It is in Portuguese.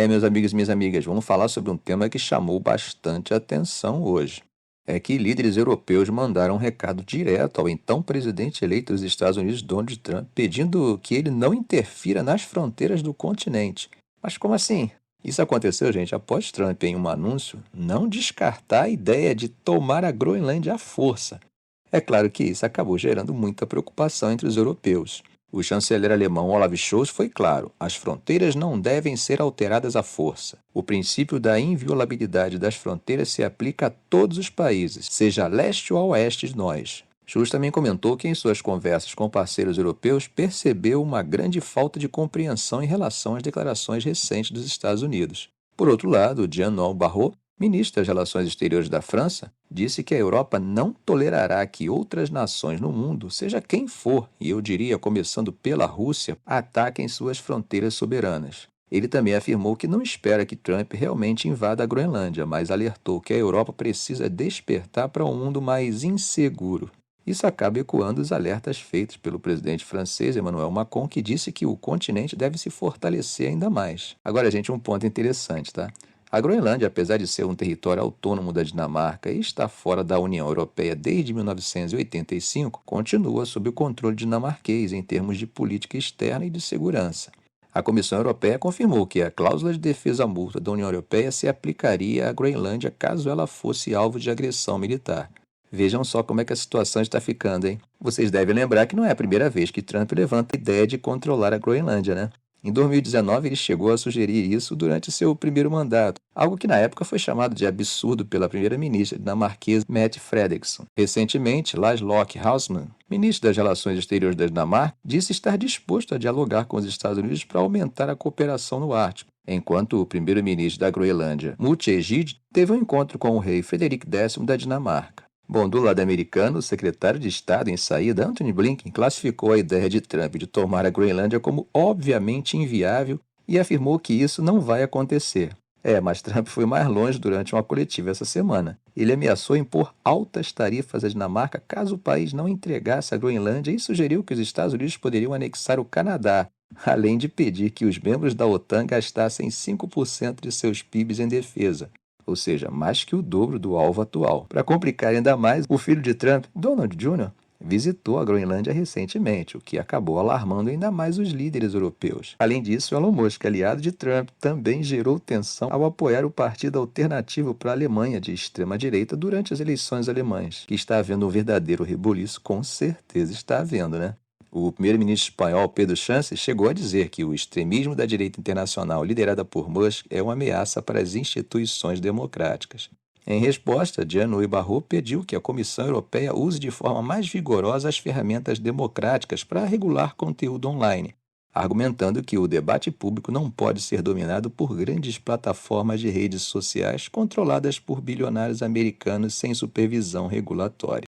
Meus amigos e minhas amigas, vamos falar sobre um tema que chamou bastante atenção hoje. É que líderes europeus mandaram um recado direto ao então presidente eleito dos Estados Unidos, Donald Trump, pedindo que ele não interfira nas fronteiras do continente. Mas como assim? Isso aconteceu, gente, após Trump, em um anúncio, não descartar a ideia de tomar a Groenlândia à força. É claro que isso acabou gerando muita preocupação entre os europeus. O chanceler alemão Olaf Scholz foi claro: as fronteiras não devem ser alteradas à força. O princípio da inviolabilidade das fronteiras se aplica a todos os países, seja a leste ou a oeste de nós. Scholz também comentou que em suas conversas com parceiros europeus percebeu uma grande falta de compreensão em relação às declarações recentes dos Estados Unidos. Por outro lado, Jean-Noël Barrot, ministro das Relações Exteriores da França, disse que a Europa não tolerará que outras nações no mundo, seja quem for, e eu diria começando pela Rússia, ataquem suas fronteiras soberanas. Ele também afirmou que não espera que Trump realmente invada a Groenlândia, mas alertou que a Europa precisa despertar para um mundo mais inseguro. Isso acaba ecoando os alertas feitos pelo presidente francês Emmanuel Macron, que disse que o continente deve se fortalecer ainda mais. Agora, gente, um ponto interessante, tá? A Groenlândia, apesar de ser um território autônomo da Dinamarca e estar fora da União Europeia desde 1985, continua sob o controle dinamarquês em termos de política externa e de segurança. A Comissão Europeia confirmou que a cláusula de defesa mútua da União Europeia se aplicaria à Groenlândia caso ela fosse alvo de agressão militar. Vejam só como é que a situação está ficando, hein? Vocês devem lembrar que não é a primeira vez que Trump levanta a ideia de controlar a Groenlândia, né? Em 2019, ele chegou a sugerir isso durante seu primeiro mandato, algo que na época foi chamado de absurdo pela primeira-ministra dinamarquesa Mette Frederiksen. Recentemente, Lars Løkke Rasmussen, ministro das Relações Exteriores da Dinamarca, disse estar disposto a dialogar com os Estados Unidos para aumentar a cooperação no Ártico, enquanto o primeiro-ministro da Groenlândia, Mute Ejid, teve um encontro com o rei Frederik X da Dinamarca. Bom, do lado americano, o secretário de Estado em saída, Antony Blinken, classificou a ideia de Trump de tomar a Groenlândia como obviamente inviável e afirmou que isso não vai acontecer. Mas Trump foi mais longe durante uma coletiva essa semana. Ele ameaçou impor altas tarifas à Dinamarca caso o país não entregasse a Groenlândia e sugeriu que os Estados Unidos poderiam anexar o Canadá, além de pedir que os membros da OTAN gastassem 5% de seus PIBs em defesa, ou seja, mais que o dobro do alvo atual. Para complicar ainda mais, o filho de Trump, Donald Jr., visitou a Groenlândia recentemente, o que acabou alarmando ainda mais os líderes europeus. Além disso, Elon Musk, aliado de Trump, também gerou tensão ao apoiar o partido alternativo para a Alemanha de extrema-direita durante as eleições alemãs, que está havendo um verdadeiro rebuliço, com certeza está havendo, né? O primeiro-ministro espanhol Pedro Sánchez chegou a dizer que o extremismo da direita internacional liderada por Musk é uma ameaça para as instituições democráticas. Em resposta, Jean-Noël Barrot pediu que a Comissão Europeia use de forma mais vigorosa as ferramentas democráticas para regular conteúdo online, argumentando que o debate público não pode ser dominado por grandes plataformas de redes sociais controladas por bilionários americanos sem supervisão regulatória.